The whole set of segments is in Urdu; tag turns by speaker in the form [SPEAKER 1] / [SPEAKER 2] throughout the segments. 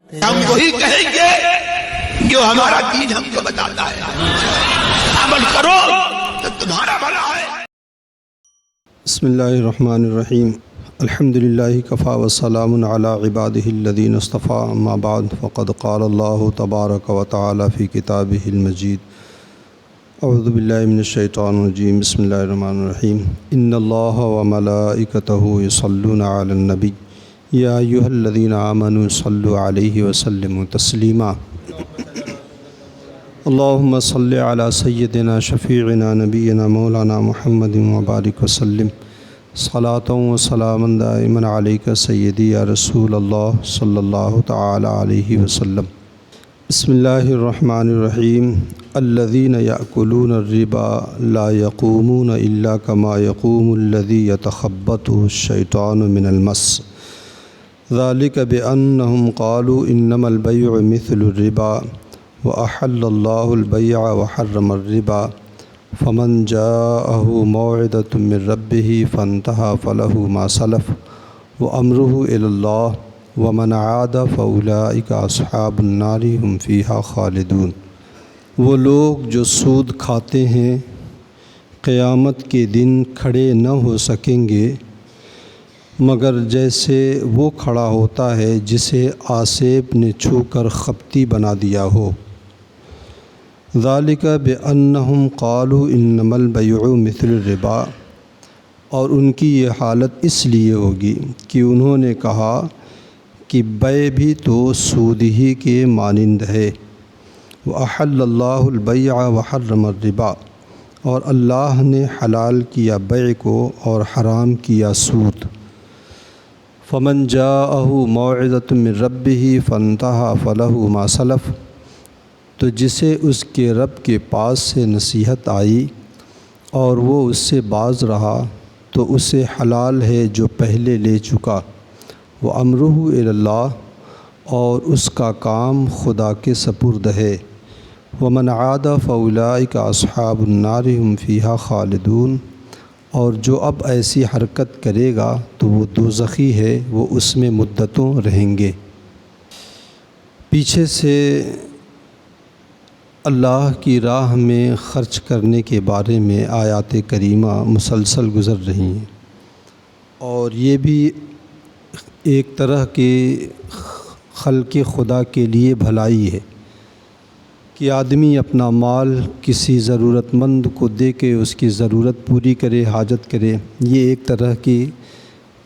[SPEAKER 1] ہم وہی کہیں گے جو ہمارا دین ہم کو بتاتا ہے، عمل کرو تو تمہارا بھلا ہے۔
[SPEAKER 2] بسم اللہ الرحمن الرحیم، الحمدللہ کفا وسلام علی عبادہ الذین اصطفیٰ، اما بعد فقد قال اللہ تبارک و تعالی فی کتابہ المجید، اعوذ باللہ من الشیطان الرجیم، بسم اللہ الرحمن الرحیم، ان اللہ وملائکتہ یصلون علی النبی یا ایھا الذین آمنوا صلوا علیہ وسلموا تسلیما، اللہم صلی علی سیدنا شفیعنا نبینا مولانا محمد وبارک وسلم، صلاۃ و سلام دائما علیک سیدی یا رسول اللہ صلی اللہ تعالی علیہ وسلم۔ بسم اللہ الرحمن الرحیم، الذین یأکلون الربا لا یقومون الا کما یقوم الذی یتخبطہ الشیطان من المس، ذلک بأنہم قالوا انما البیع مثل الربا وأحل اللہ البیع وحرم الربا، فمن جاءہ موعظۃ من ربہ فانتہی فلہ ما سلف وامرہ الی اللہ ومن عاد فاولئک اصحاب النار ھم فیہا خالدون۔ وہ لوگ جو سود کھاتے ہیں قیامت کے دن کھڑے نہ ہو سکیں گے مگر جیسے وہ کھڑا ہوتا ہے جسے آسیب نے چھو کر خپتی بنا دیا ہو۔ ذالک بأنہم قالوا انما البیع مثل الربا، اور ان کی یہ حالت اس لیے ہوگی کہ انہوں نے کہا کہ بیع بھی تو سود ہی کے مانند ہے، وأحل اللہ البیع وحرم الربا، اور اللہ نے حلال کیا بیع کو اور حرام کیا سود۔ فمن جاءہ موعظۃ من ربہ فانتہی فلہ ما سلف، تو جسے اس کے رب کے پاس سے نصیحت آئی اور وہ اس سے باز رہا تو اسے حلال ہے جو پہلے لے چکا، وامرہ الی اللہ، اور اس کا کام خدا کے سپرد ہے، ومن عاد فاولئک اصحاب النار ھم فیہا خالدون، اور جو اب ایسی حرکت کرے گا تو وہ دوزخی ہے، وہ اس میں مدتوں رہیں گے۔ پیچھے سے اللہ کی راہ میں خرچ کرنے کے بارے میں آیات کریمہ مسلسل گزر رہی ہیں، اور یہ بھی ایک طرح کے خلق خدا کے لیے بھلائی ہے کہ آدمی اپنا مال کسی ضرورت مند کو دے کے اس کی ضرورت پوری کرے، حاجت کرے، یہ ایک طرح کی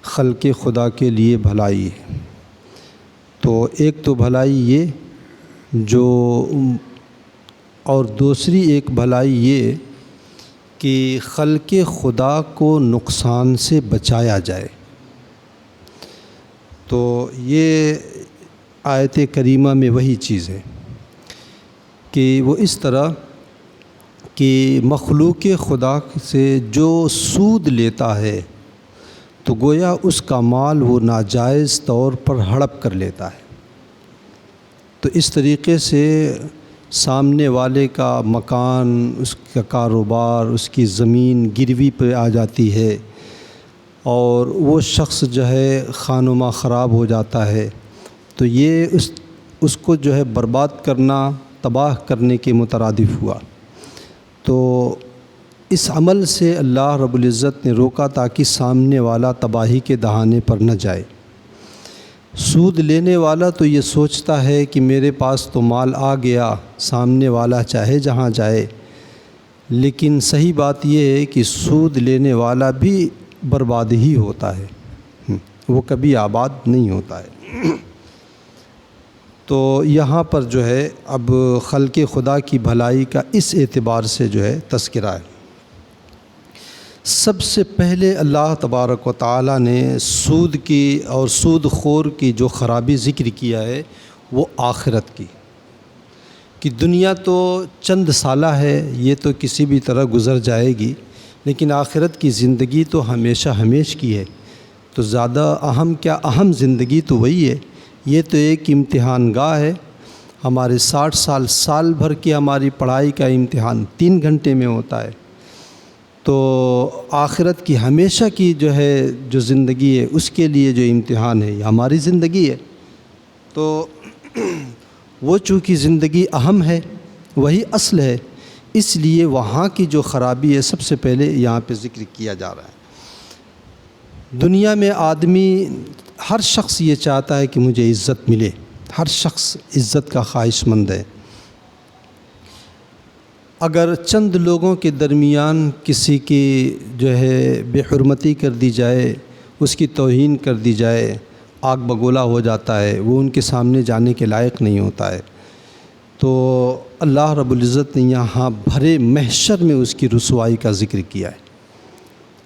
[SPEAKER 2] خلق خدا کے لیے بھلائی ہے۔ تو ایک تو بھلائی یہ جو، اور دوسری ایک بھلائی یہ کہ خلق خدا کو نقصان سے بچایا جائے۔ تو یہ آیت کریمہ میں وہی چیز ہے کہ وہ اس طرح کہ مخلوق خدا سے جو سود لیتا ہے تو گویا اس کا مال وہ ناجائز طور پر ہڑپ کر لیتا ہے، تو اس طریقے سے سامنے والے کا مکان، اس کا کاروبار، اس کی زمین گروی پہ آ جاتی ہے اور وہ شخص جو ہے خانماں خراب ہو جاتا ہے، تو یہ اس کو جو ہے برباد کرنا، تباہ کرنے کے مترادف ہوا۔ تو اس عمل سے اللہ رب العزت نے روکا تاکہ سامنے والا تباہی کے دہانے پر نہ جائے۔ سود لینے والا تو یہ سوچتا ہے کہ میرے پاس تو مال آ گیا، سامنے والا چاہے جہاں جائے، لیکن صحیح بات یہ ہے کہ سود لینے والا بھی برباد ہی ہوتا ہے، وہ کبھی آباد نہیں ہوتا ہے۔ تو یہاں پر جو ہے اب خلق خدا کی بھلائی کا اس اعتبار سے جو ہے تذکرہ ہے۔ سب سے پہلے اللہ تبارک و تعالیٰ نے سود کی اور سود خور کی جو خرابی ذکر کیا ہے وہ آخرت کی، کہ دنیا تو چند سالہ ہے، یہ تو کسی بھی طرح گزر جائے گی، لیکن آخرت کی زندگی تو ہمیشہ ہمیش کی ہے۔ تو زیادہ اہم کیا، اہم زندگی تو وہی ہے، یہ تو ایک امتحان گاہ ہے۔ ہمارے 60 سال بھر کی ہماری پڑھائی کا امتحان 3 گھنٹے میں ہوتا ہے، تو آخرت کی ہمیشہ کی جو زندگی ہے اس کے لیے جو امتحان ہے یہ ہماری زندگی ہے۔ تو وہ چونکہ زندگی اہم ہے، وہی اصل ہے، اس لیے وہاں کی جو خرابی ہے سب سے پہلے یہاں پہ ذکر کیا جا رہا ہے۔ دنیا میں آدمی، ہر شخص یہ چاہتا ہے کہ مجھے عزت ملے، ہر شخص عزت کا خواہش مند ہے۔ اگر چند لوگوں کے درمیان کسی کی جو ہے بے حرمتی کر دی جائے، اس کی توہین کر دی جائے، آگ بگولا ہو جاتا ہے، وہ ان کے سامنے جانے کے لائق نہیں ہوتا ہے۔ تو اللہ رب العزت نے یہاں بھرے محشر میں اس کی رسوائی کا ذکر کیا ہے،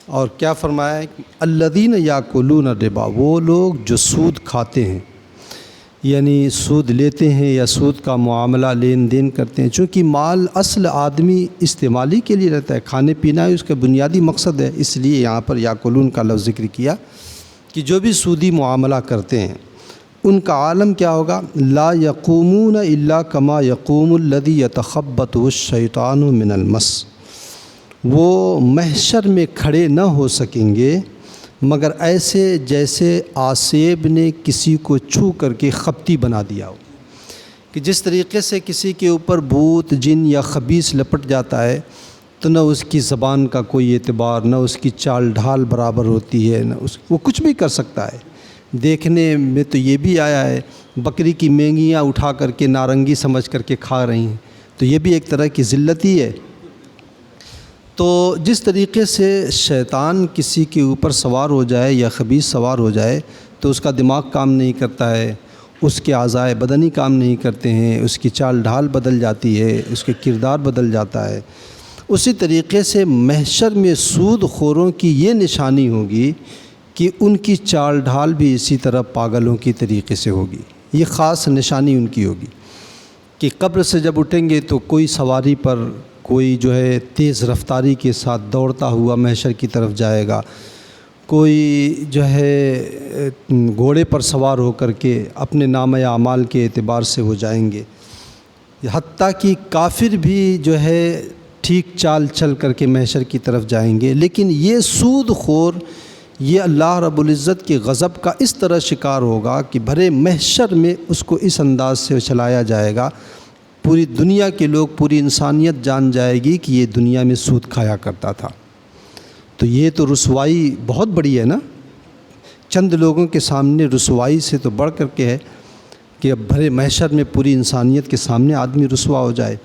[SPEAKER 2] اور کیا فرمایا ہے؟ الذین یاکلون الربا، وہ لوگ جو سود کھاتے ہیں، یعنی سود لیتے ہیں یا سود کا معاملہ لین دین کرتے ہیں۔ چونکہ مال اصل آدمی استعمالی کے لیے رہتا ہے، کھانے پینا ہی اس کا بنیادی مقصد ہے، اس لیے یہاں پر یاکلون کا لفظ ذکر کیا کہ جو بھی سودی معاملہ کرتے ہیں ان کا عالم کیا ہوگا؟ لا یقومون الا کما یقوم الذی یتخبطہ الشیطان من المس، وہ محشر میں کھڑے نہ ہو سکیں گے مگر ایسے جیسے آسیب نے کسی کو چھو کر کے خپتی بنا دیا ہو، کہ جس طریقے سے کسی کے اوپر بھوت جن یا خبیث لپٹ جاتا ہے تو نہ اس کی زبان کا کوئی اعتبار، نہ اس کی چال ڈھال برابر ہوتی ہے، نہ وہ کچھ بھی کر سکتا ہے۔ دیکھنے میں تو یہ بھی آیا ہے، بکری کی مینگیاں اٹھا کر کے نارنگی سمجھ کر کے کھا رہی ہیں، تو یہ بھی ایک طرح کی ذلت ہی ہے۔ تو جس طریقے سے شیطان کسی کے اوپر سوار ہو جائے یا خبیث سوار ہو جائے تو اس کا دماغ کام نہیں کرتا ہے، اس کے اعضائے بدنی کام نہیں کرتے ہیں، اس کی چال ڈھال بدل جاتی ہے، اس کے کردار بدل جاتا ہے، اسی طریقے سے محشر میں سود خوروں کی یہ نشانی ہوگی کہ ان کی چال ڈھال بھی اسی طرح پاگلوں کی طریقے سے ہوگی۔ یہ خاص نشانی ان کی ہوگی کہ قبر سے جب اٹھیں گے تو کوئی سواری پر، کوئی جو ہے تیز رفتاری کے ساتھ دوڑتا ہوا محشر کی طرف جائے گا، کوئی جو ہے گھوڑے پر سوار ہو کر کے اپنے نامہ اعمال کے اعتبار سے ہو جائیں گے، حتیٰ کہ کافر بھی جو ہے ٹھیک چال چل کر کے محشر کی طرف جائیں گے۔ لیکن یہ سود خور، یہ اللہ رب العزت کے غضب کا اس طرح شکار ہوگا کہ بھرے محشر میں اس کو اس انداز سے چلایا جائے گا، پوری دنیا کے لوگ، پوری انسانیت جان جائے گی کہ یہ دنیا میں سود کھایا کرتا تھا۔ تو یہ تو رسوائی بہت بڑی ہے نا، چند لوگوں کے سامنے رسوائی سے تو بڑھ کر کے ہے کہ اب بھرے محشر میں پوری انسانیت کے سامنے آدمی رسوا ہو جائے۔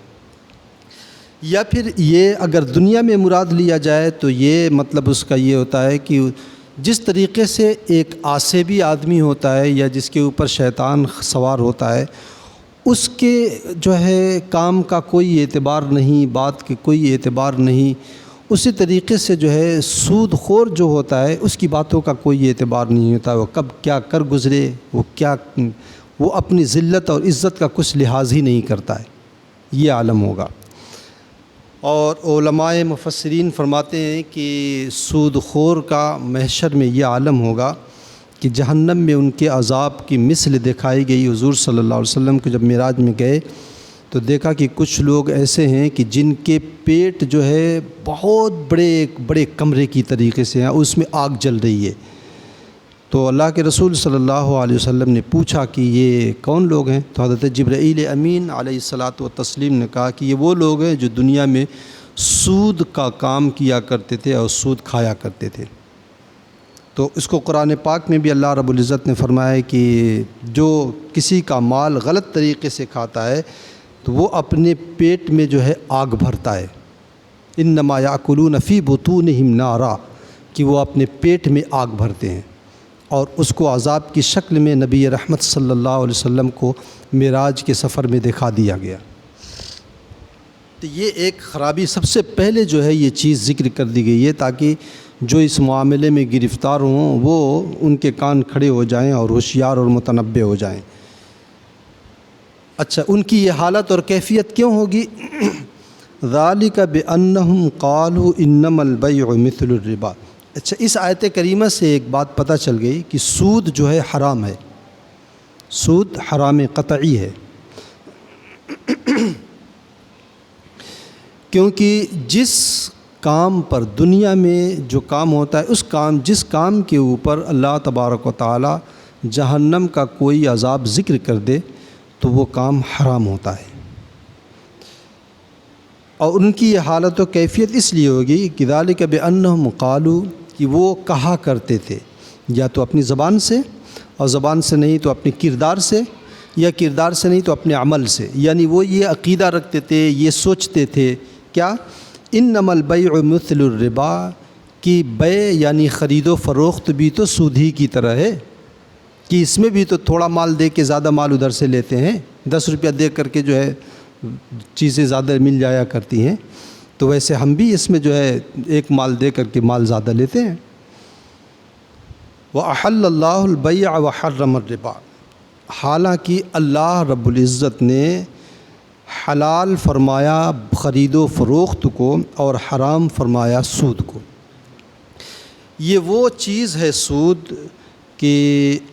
[SPEAKER 2] یا پھر یہ اگر دنیا میں مراد لیا جائے تو یہ مطلب اس کا یہ ہوتا ہے کہ جس طریقے سے ایک عاصبی آدمی ہوتا ہے یا جس کے اوپر شیطان سوار ہوتا ہے، اس کے جو ہے کام کا کوئی اعتبار نہیں، بات کے کوئی اعتبار نہیں، اسی طریقے سے جو ہے سود خور جو ہوتا ہے اس کی باتوں کا کوئی اعتبار نہیں ہوتا، وہ کب کیا کر گزرے، وہ اپنی ذلت اور عزت کا کچھ لحاظ ہی نہیں کرتا ہے، یہ عالم ہوگا۔ اور علماء مفسرین فرماتے ہیں کہ سود خور کا محشر میں یہ عالم ہوگا کہ جہنم میں ان کے عذاب کی مثل دکھائی گئی۔ حضور صلی اللہ علیہ وسلم کو جب معراج میں گئے تو دیکھا کہ کچھ لوگ ایسے ہیں کہ جن کے پیٹ جو ہے بہت بڑے کمرے کی طریقے سے ہیں، اس میں آگ جل رہی ہے۔ تو اللہ کے رسول صلی اللہ علیہ وسلم نے پوچھا کہ یہ کون لوگ ہیں؟ تو حضرت جبرائیل امین علیہ الصلاۃ والتسلیم نے کہا کہ یہ وہ لوگ ہیں جو دنیا میں سود کا کام کیا کرتے تھے اور سود کھایا کرتے تھے۔ تو اس کو قرآن پاک میں بھی اللہ رب العزت نے فرمایا ہے کہ جو کسی کا مال غلط طریقے سے کھاتا ہے تو وہ اپنے پیٹ میں جو ہے آگ بھرتا ہے، انما یاکلون فی بطونہم نارا، کہ وہ اپنے پیٹ میں آگ بھرتے ہیں، اور اس کو عذاب کی شکل میں نبی رحمت صلی اللہ علیہ وسلم کو معراج کے سفر میں دکھا دیا گیا۔ تو یہ ایک خرابی سب سے پہلے جو ہے یہ چیز ذکر کر دی گئی ہے تاکہ جو اس معاملے میں گرفتار ہوں وہ ان کے کان کھڑے ہو جائیں اور ہوشیار اور متنبہ ہو جائیں۔ اچھا، ان کی یہ حالت اور کیفیت کیوں ہوگی؟ ذالک بانہم قالوا انما البیع مثل الربا۔ اچھا، اس آیت کریمہ سے ایک بات پتہ چل گئی کہ سود جو ہے حرام ہے، سود حرام قطعی ہے، کیونکہ جس کام پر دنیا میں جو کام ہوتا ہے جس کام کے اوپر اللہ تبارک و تعالی جہنم کا کوئی عذاب ذکر کر دے تو وہ کام حرام ہوتا ہے۔ اور ان کی یہ حالت و کیفیت اس لیے ہوگی کہ ذالک بأنہم قالوا، کہ وہ کہا کرتے تھے یا تو اپنی زبان سے، اور زبان سے نہیں تو اپنے کردار سے، یا کردار سے نہیں تو اپنے عمل سے، یعنی وہ یہ عقیدہ رکھتے تھے، یہ سوچتے تھے کیا، انما البیع مثل الربا، کہ بیع یعنی خرید و فروخت بھی تو سود ہی کی طرح ہے، کہ اس میں بھی تو تھوڑا مال دے کے زیادہ مال ادھر سے لیتے ہیں، 10 روپیہ دے کر کے جو ہے چیزیں زیادہ مل جایا کرتی ہیں، تو ویسے ہم بھی اس میں جو ہے ایک مال دے کر کے مال زیادہ لیتے ہیں۔ وَأَحَلَّ اللَّهُ الْبَيْعَ وَحَرَّمَ الرِّبَا، حالانکہ اللہ رب العزت نے حلال فرمایا خرید و فروخت کو اور حرام فرمایا سود کو۔ یہ وہ چیز ہے سود کہ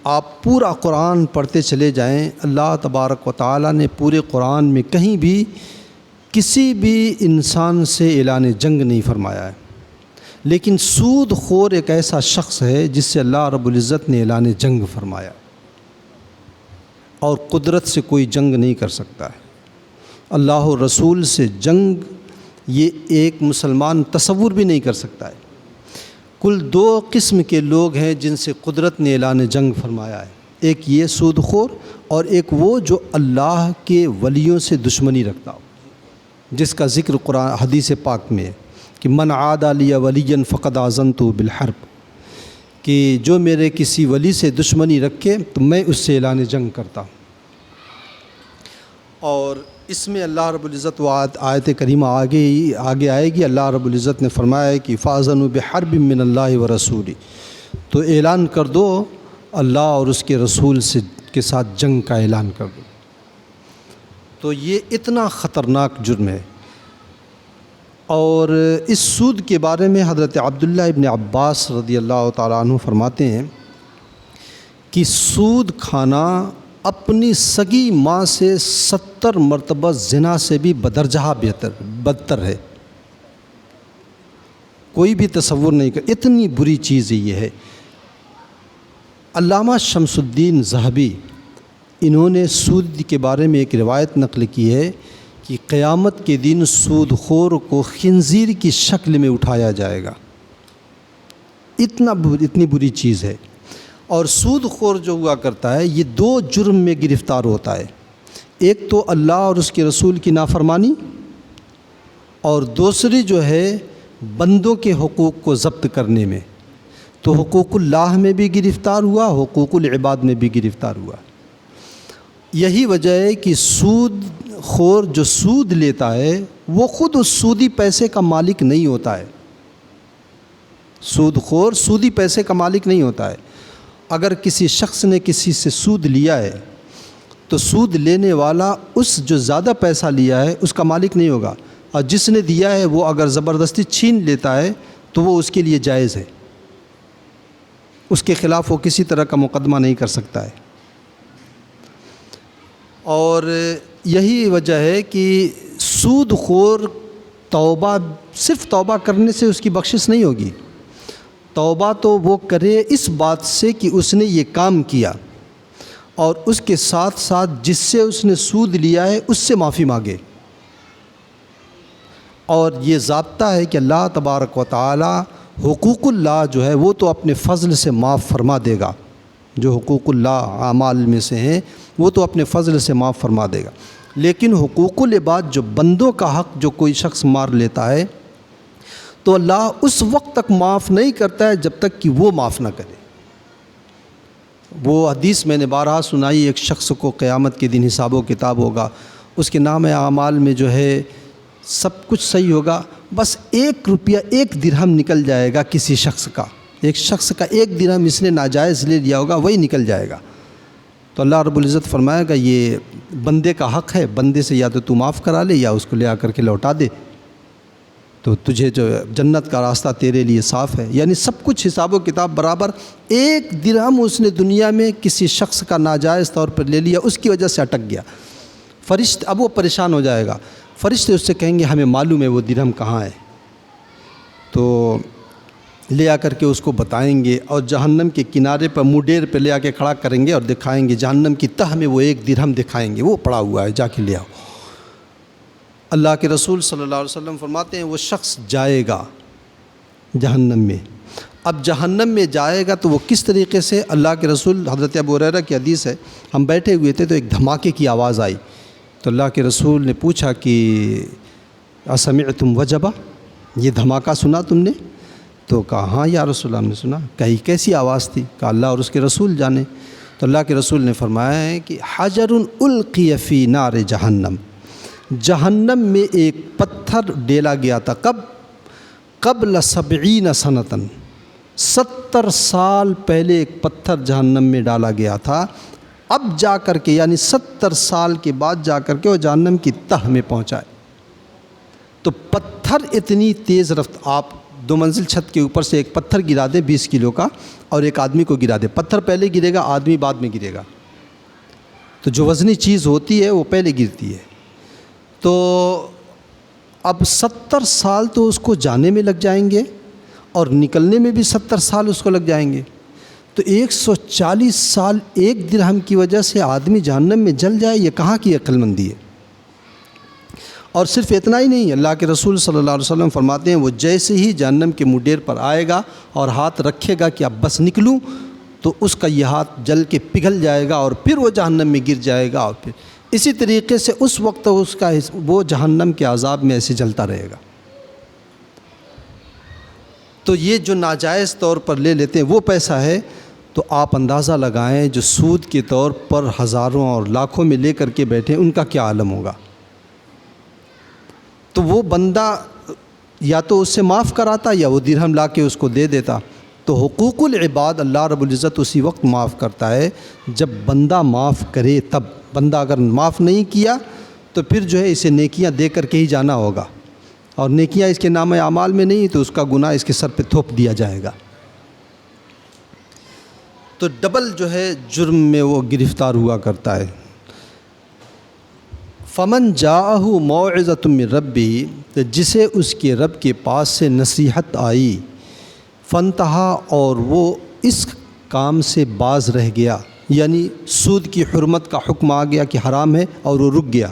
[SPEAKER 2] آپ پورا قرآن پڑھتے چلے جائیں، اللہ تبارک و تعالیٰ نے پورے قرآن میں کہیں بھی کسی بھی انسان سے اعلان جنگ نہیں فرمایا ہے، لیکن سود خور ایک ایسا شخص ہے جس سے اللہ رب العزت نے اعلان جنگ فرمایا، اور قدرت سے کوئی جنگ نہیں کر سکتا ہے۔ اللہ و رسول سے جنگ یہ ایک مسلمان تصور بھی نہیں کر سکتا ہے۔ کل 2 قسم کے لوگ ہیں جن سے قدرت نے اعلان جنگ فرمایا ہے، ایک یہ سود خور، اور ایک وہ جو اللہ کے ولیوں سے دشمنی رکھتا ہو، جس کا ذکر قرآن حدیث پاک میں ہے کہ من عادی لی ولیا فقد آذنتہ بالحرب، کہ جو میرے کسی ولی سے دشمنی رکھے تو میں اس سے اعلان جنگ کرتا ہوں۔ اور اس میں اللہ رب العزت و آیت کریمہ آگے آئے گی، اللہ رب العزت نے فرمایا ہے کہ فَأَذَنُوا بِحَرْبٍ مِّنَ اللَّهِ وَرَسُولِهِ، تو اعلان کر دو اللہ اور اس کے رسول سے کے ساتھ جنگ کا اعلان کر دو۔ تو یہ اتنا خطرناک جرم ہے۔ اور اس سود کے بارے میں حضرت عبداللہ ابن عباس رضی اللہ تعالیٰ عنہ فرماتے ہیں کہ سود کھانا اپنی سگی ماں سے 70 مرتبہ زنا سے بھی بدرجہ بدتر ہے۔ کوئی بھی تصور نہیں کر، اتنی بری چیز یہ ہے۔ علامہ شمس الدین ذہبی انہوں نے سود کے بارے میں ایک روایت نقل کی ہے کہ قیامت کے دن سود خور کو خنزیر کی شکل میں اٹھایا جائے گا، اتنی بری چیز ہے۔ اور سود خور جو ہوا کرتا ہے یہ 2 جرم میں گرفتار ہوتا ہے، ایک تو اللہ اور اس کے رسول کی نافرمانی، اور دوسری جو ہے بندوں کے حقوق کو ضبط کرنے میں، تو حقوق اللہ میں بھی گرفتار ہوا، حقوق العباد میں بھی گرفتار ہوا۔ یہی وجہ ہے کہ سود خور جو سود لیتا ہے وہ خود اس سودی پیسے کا مالک نہیں ہوتا ہے۔ سود خور سودی پیسے کا مالک نہیں ہوتا ہے۔ اگر کسی شخص نے کسی سے سود لیا ہے تو سود لینے والا اس جو زیادہ پیسہ لیا ہے اس کا مالک نہیں ہوگا، اور جس نے دیا ہے وہ اگر زبردستی چھین لیتا ہے تو وہ اس کے لیے جائز ہے، اس کے خلاف وہ کسی طرح کا مقدمہ نہیں کر سکتا ہے۔ اور یہی وجہ ہے کہ سود خور صرف توبہ کرنے سے اس کی بخشش نہیں ہوگی، توبہ تو وہ کرے اس بات سے کہ اس نے یہ کام کیا، اور اس کے ساتھ ساتھ جس سے اس نے سود لیا ہے اس سے معافی مانگے۔ اور یہ ضابطہ ہے کہ اللہ تبارک و تعالی حقوق اللہ جو ہے وہ تو اپنے فضل سے معاف فرما دے گا، جو حقوق اللہ اعمال میں سے ہیں وہ تو اپنے فضل سے معاف فرما دے گا، لیکن حقوق العباد جو بندوں کا حق جو کوئی شخص مار لیتا ہے تو اللہ اس وقت تک معاف نہیں کرتا ہے جب تک کہ وہ معاف نہ کرے۔ وہ حدیث میں نے بارہا سنائی، ایک شخص کو قیامت کے دن حساب و کتاب ہوگا، اس کے نام اعمال میں جو ہے سب کچھ صحیح ہوگا، بس 1 روپیہ 1 درہم نکل جائے گا کسی شخص کا، ایک شخص کا 1 درہم اس نے ناجائز لے لیا ہوگا وہی نکل جائے گا۔ تو اللہ رب العزت فرمائے گا یہ بندے کا حق ہے، بندے سے یا تو معاف کرا لے یا اس کو لے آ کر کے لوٹا دے، تو تجھے جو جنت کا راستہ تیرے لیے صاف ہے۔ یعنی سب کچھ حساب و کتاب برابر، 1 درہم اس نے دنیا میں کسی شخص کا ناجائز طور پر لے لیا، اس کی وجہ سے اٹک گیا، اب وہ پریشان ہو جائے گا، فرشتے اس سے کہیں گے ہمیں معلوم ہے وہ درہم کہاں ہے۔ تو لے آ کر کے اس کو بتائیں گے اور جہنم کے کنارے پر منڈیر پہ لے آ کے کھڑا کریں گے اور دکھائیں گے، جہنم کی تہ میں وہ 1 درہم دکھائیں گے، وہ پڑا ہوا ہے، جا کے لے آؤ۔ اللہ کے رسول صلی اللہ علیہ وسلم فرماتے ہیں وہ شخص جائے گا جہنم میں۔ اب جہنم میں جائے گا تو وہ کس طریقے سے؟ اللہ کے رسول، حضرت ابو ہریرہ کی حدیث ہے، ہم بیٹھے ہوئے تھے تو ایک دھماکے کی آواز آئی، تو اللہ کے رسول نے پوچھا کہ اسمعتم وجبہ، یہ دھماکہ سنا تم نے؟ تو کہا ہاں یا رسول اللہ، ہم نے سنا۔ کہی کیسی آواز تھی؟ کہا اللہ اور اس کے رسول جانے۔ تو اللہ کے رسول نے فرمایا ہے کہ حجر القی فی نار جہنم، جہنم میں ایک پتھر ڈیلا گیا تھا، کب؟ قبل 70 سنتاً، 70 سال پہلے ایک پتھر جہنم میں ڈالا گیا تھا، اب جا کر کے یعنی 70 سال کے بعد جا کر کے وہ جہنم کی تہ میں پہنچا ہے۔ تو پتھر اتنی تیز رفت، آپ 2 منزل چھت کے اوپر سے ایک پتھر گرا دیں 20 کلو کا اور ایک آدمی کو گرا دیں، پتھر پہلے گرے گا، آدمی بعد میں گرے گا، تو جو وزنی چیز ہوتی ہے وہ پہلے گرتی ہے۔ تو اب 70 سال تو اس کو جانے میں لگ جائیں گے اور نکلنے میں بھی 70 سال اس کو لگ جائیں گے، تو 140 سال 1 درہم کی وجہ سے آدمی جہنم میں جل جائے، یہ کہاں کی عقل مندی ہے؟ اور صرف اتنا ہی نہیں، اللہ کے رسول صلی اللہ علیہ وسلم فرماتے ہیں وہ جیسے ہی جہنم کے منڈیر پر آئے گا اور ہاتھ رکھے گا کہ اب بس نکلوں، تو اس کا یہ ہاتھ جل کے پگھل جائے گا اور پھر وہ جہنم میں گر جائے گا، اور پھر اسی طریقے سے اس وقت اس کا وہ جہنم کے عذاب میں ایسے جلتا رہے گا۔ تو یہ جو ناجائز طور پر لے لیتے ہیں وہ پیسہ ہے، تو آپ اندازہ لگائیں جو سود کے طور پر ہزاروں اور لاکھوں میں لے کر کے بیٹھے ان کا کیا عالم ہوگا۔ تو وہ بندہ یا تو اس سے معاف کراتا یا وہ درہم لا کے اس کو دے دیتا۔ تو حقوق العباد اللہ رب العزت اسی وقت معاف کرتا ہے جب بندہ معاف کرے، تب۔ بندہ اگر معاف نہیں کیا تو پھر جو ہے اسے نیکیاں دے کر کے ہی جانا ہوگا، اور نیکیاں اس کے نام اعمال میں نہیں تو اس کا گناہ اس کے سر پہ تھوپ دیا جائے گا۔ تو ڈبل جو ہے جرم میں وہ گرفتار ہوا کرتا ہے۔ فمن جاءہ موعظۃ من ربہ، تو جسے اس کے رب کے پاس سے نصیحت آئی، فانتہا، اور وہ اس کام سے باز رہ گیا، یعنی سود کی حرمت کا حکم آ گیا کہ حرام ہے اور وہ رک گیا،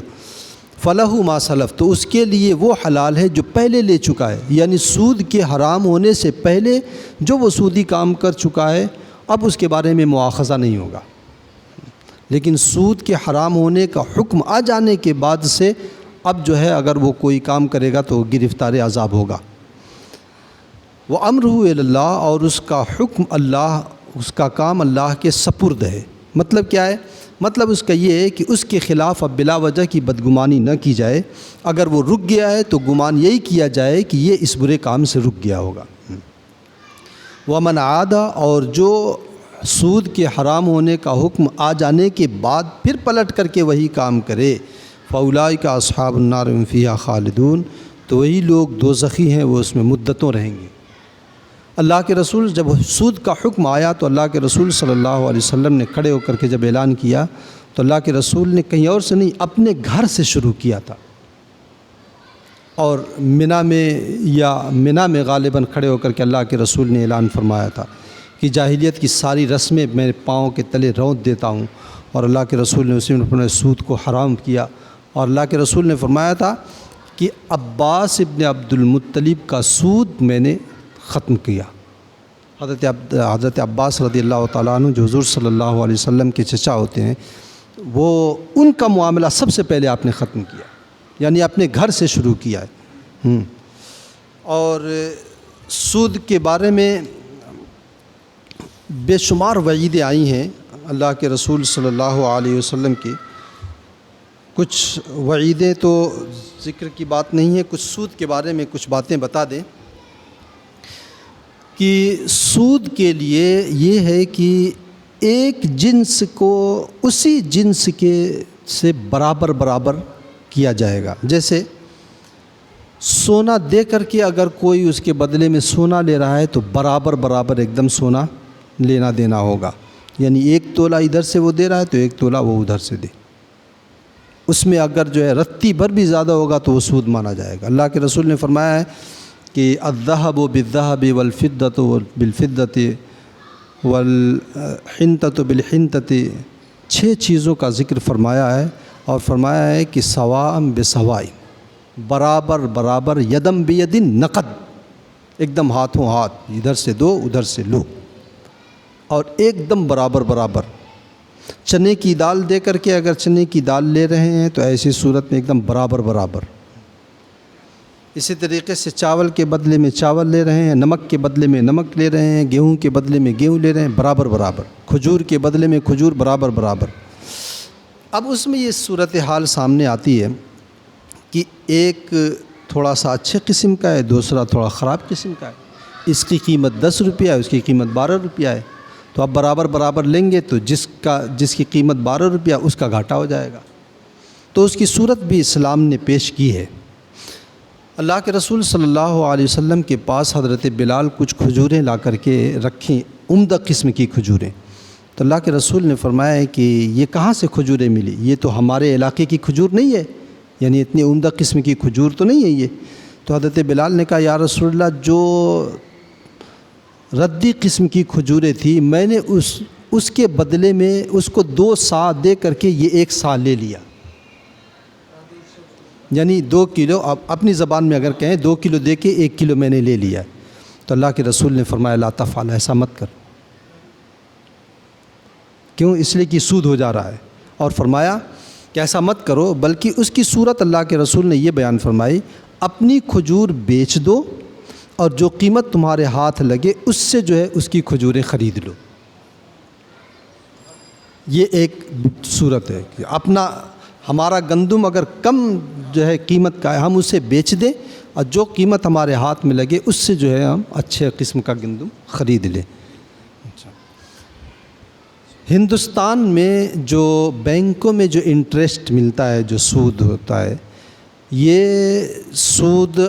[SPEAKER 2] فلہ ما سلف، تو اس کے لیے وہ حلال ہے جو پہلے لے چکا ہے، یعنی سود کے حرام ہونے سے پہلے جو وہ سودی کام کر چکا ہے اب اس کے بارے میں مواخذہ نہیں ہوگا، لیکن سود کے حرام ہونے کا حکم آ جانے کے بعد سے اب جو ہے اگر وہ کوئی کام کرے گا تو گرفتار عذاب ہوگا۔ وَأَمْرُهُ إِلَى اللَّهِ، اور اس کا حکم اللہ، اس کا کام اللہ کے سپرد ہے۔ مطلب کیا ہے؟ مطلب اس کا یہ ہے کہ اس کے خلاف اب بلا وجہ کی بدگمانی نہ کی جائے، اگر وہ رک گیا ہے تو گمان یہی کیا جائے کہ یہ اس برے کام سے رک گیا ہوگا۔ وَمَنْ عَادَ، اور جو سود کے حرام ہونے کا حکم آ جانے کے بعد پھر پلٹ کر کے وہی کام کرے، فَأُولَٰئِکَ أَصْحَابُ النَّارِ هُمْ فِيهَا خَالِدُونَ، تو وہی لوگ دوزخی ہیں، وہ اس میں مدتوں رہیں گے۔ اللہ کے رسول جب سود کا حکم آیا تو اللہ کے رسول صلی اللہ علیہ وسلم نے کھڑے ہو کر کے جب اعلان کیا تو اللہ کے رسول نے کہیں اور سے نہیں اپنے گھر سے شروع کیا تھا، اور منا میں غالباً کھڑے ہو کر کے اللہ کے رسول نے اعلان فرمایا تھا کہ جاہلیت کی ساری رسمیں میں پاؤں کے تلے رونت دیتا ہوں، اور اللہ کے رسول نے اسی میں اپنے سود کو حرام کیا، اور اللہ کے رسول نے فرمایا تھا کہ عباس ابن عبد المطلب کا سود میں نے ختم کیا۔ حضرت عباس رضی اللہ تعالیٰ عنہ جو حضور صلی اللہ علیہ وسلم کے چچا ہوتے ہیں، وہ ان کا معاملہ سب سے پہلے آپ نے ختم کیا، یعنی اپنے گھر سے شروع کیا ہے۔ اور سود کے بارے میں بے شمار وعیدیں آئی ہیں اللہ کے رسول صلی اللہ علیہ وسلم کی، کچھ وعیدیں تو ذکر کی بات نہیں ہے، کچھ سود کے بارے میں کچھ باتیں بتا دیں کہ سود کے لیے یہ ہے کہ ایک جنس کو اسی جنس کے سے برابر کیا جائے گا۔ جیسے سونا دے کر کے اگر کوئی اس کے بدلے میں سونا لے رہا ہے تو برابر ایک دم سونا لینا دینا ہوگا، یعنی 1 تولہ ادھر سے وہ دے رہا ہے تو 1 تولہ وہ ادھر سے دے، اس میں اگر جو ہے رتی بھر بھی زیادہ ہوگا تو وہ سود مانا جائے گا۔ اللہ کے رسول نے فرمایا ہے کہ الذهب بالذهب والفضة بالفضة والحنطة بالحنطة، 6 چیزوں کا ذکر فرمایا ہے، اور فرمایا ہے کہ سواء بسواء، برابر برابر، یدم بید، نقد، ایک دم ہاتھوں ہاتھ، ادھر سے دو ادھر سے لو، اور ایک دم برابر برابر۔ چنے کی دال دے کر کے اگر چنے کی دال لے رہے ہیں تو ایسی صورت میں ایک دم برابر برابر۔ اسی طریقے سے چاول کے بدلے میں چاول لے رہے ہیں، نمک کے بدلے میں نمک لے رہے ہیں، گیہوں کے بدلے میں گیہوں لے رہے ہیں، برابر برابر۔ کھجور کے بدلے میں کھجور، برابر برابر۔ اب اس میں یہ صورتحال سامنے آتی ہے کہ ایک تھوڑا سا اچھے قسم کا ہے، دوسرا تھوڑا خراب قسم کا ہے، اس کی قیمت 10 روپیہ ہے، اس کی قیمت 12 روپیہ ہے، تو اب برابر برابر لیں گے تو جس کی قیمت 12 روپیہ اس کا گھاٹا ہو جائے گا، تو اس کی صورت بھی اسلام نے پیش کی ہے۔ اللہ کے رسول صلی اللہ علیہ وسلم کے پاس حضرت بلال کچھ کھجوریں لا کر کے رکھیں، عمدہ قسم کی کھجوریں، تو اللہ کے رسول نے فرمایا ہے کہ یہ کہاں سے کھجوریں ملی؟ یہ تو ہمارے علاقے کی کھجور نہیں ہے، یعنی اتنی عمدہ قسم کی کھجور تو نہیں ہے یہ۔ تو حضرت بلال نے کہا یا رسول اللہ، جو ردی قسم کی کھجوریں تھی، میں نے اس کے بدلے میں اس کو 2 سا دے کر کے یہ 1 سا لے لیا، یعنی 2 کلو، اپنی زبان میں اگر کہیں 2 کلو دے کے 1 کلو میں نے لے لیا۔ تو اللہ کے رسول نے فرمایا لا تفعل، ایسا مت کر، کیوں؟ اس لیے کہ سود ہو جا رہا ہے، اور فرمایا کہ ایسا مت کرو، بلکہ اس کی صورت اللہ کے رسول نے یہ بیان فرمائی، اپنی کھجور بیچ دو اور جو قیمت تمہارے ہاتھ لگے اس سے جو ہے اس کی کھجوریں خرید لو۔ یہ ایک صورت ہے کہ ہمارا گندم اگر کم جو ہے قیمت کا ہے، ہم اسے بیچ دیں، اور جو قیمت ہمارے ہاتھ میں لگے اس سے جو ہے ہم اچھے قسم کا گندم خرید لیں۔ ہندوستان میں جو بینکوں میں جو انٹرسٹ ملتا ہے، جو سود ہوتا ہے، یہ سود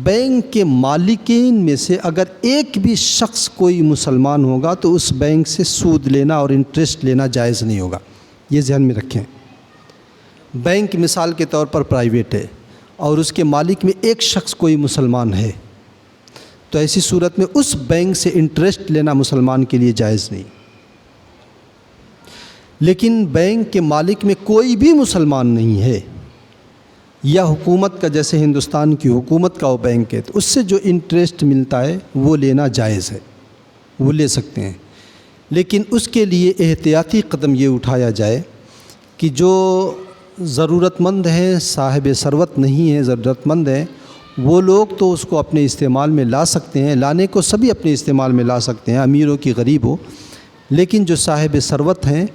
[SPEAKER 2] بینک کے مالکین میں سے اگر ایک بھی شخص کوئی مسلمان ہوگا تو اس بینک سے سود لینا اور انٹرسٹ لینا جائز نہیں ہوگا، یہ ذہن میں رکھیں۔ بینک مثال کے طور پر پرائیویٹ ہے اور اس کے مالک میں ایک شخص کوئی مسلمان ہے، تو ایسی صورت میں اس بینک سے انٹرسٹ لینا مسلمان کے لیے جائز نہیں۔ لیکن بینک کے مالک میں کوئی بھی مسلمان نہیں ہے، یا حکومت کا، جیسے ہندوستان کی حکومت کا وہ بینک ہے، تو اس سے جو انٹرسٹ ملتا ہے وہ لینا جائز ہے، وہ لے سکتے ہیں۔ لیکن اس کے لیے احتیاطی قدم یہ اٹھایا جائے کہ جو ضرورت مند ہیں، صاحب ثروت نہیں ہیں، ضرورت مند ہیں، وہ لوگ تو اس کو اپنے استعمال میں لا سکتے ہیں، لانے کو سبھی اپنے استعمال میں لا سکتے ہیں، امیر ہو کہ غریب ہو، لیکن جو صاحب ثروت ہیں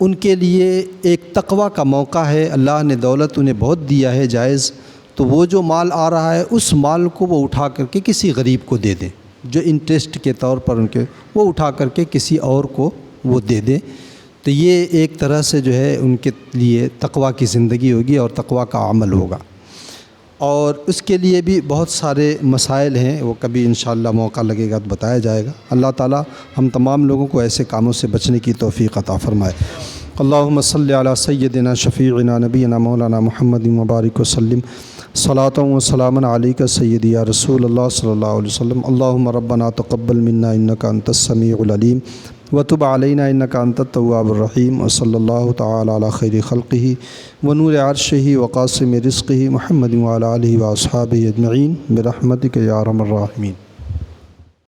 [SPEAKER 2] ان کے لیے ایک تقوی کا موقع ہے، اللہ نے دولت انہیں بہت دیا ہے جائز، تو وہ جو مال آ رہا ہے اس مال کو وہ اٹھا کر کے کسی غریب کو دے دیں، جو انٹرسٹ کے طور پر ان کے وہ اٹھا کر کے کسی اور کو وہ دے دیں، تو یہ ایک طرح سے جو ہے ان کے لیے تقوی کی زندگی ہوگی اور تقوی کا عمل ہوگا۔ اور اس کے لیے بھی بہت سارے مسائل ہیں، وہ کبھی انشاءاللہ موقع لگے گا تو بتایا جائے گا۔ اللہ تعالی ہم تمام لوگوں کو ایسے کاموں سے بچنے کی توفیق عطا فرمائے۔ اللہم صلی علی سیدنا شفیعنا نبینا مولانا محمد مبارک وسلم، صلاۃ و سلام علیک سیدی یا رسول اللہ صلی اللہ علیہ وسلم۔ اللہم ربنا تقبل منا انک انت السمیع العلیم وتب علینا انک انت التواب الرحیم، وصلی اللہ تعالی علی خیر خلقہ ونور عرشہ وقاسم رزقہ محمد وعلی آلہ واصحابہ اجمعین برحمتک یا ارحم الراحمین۔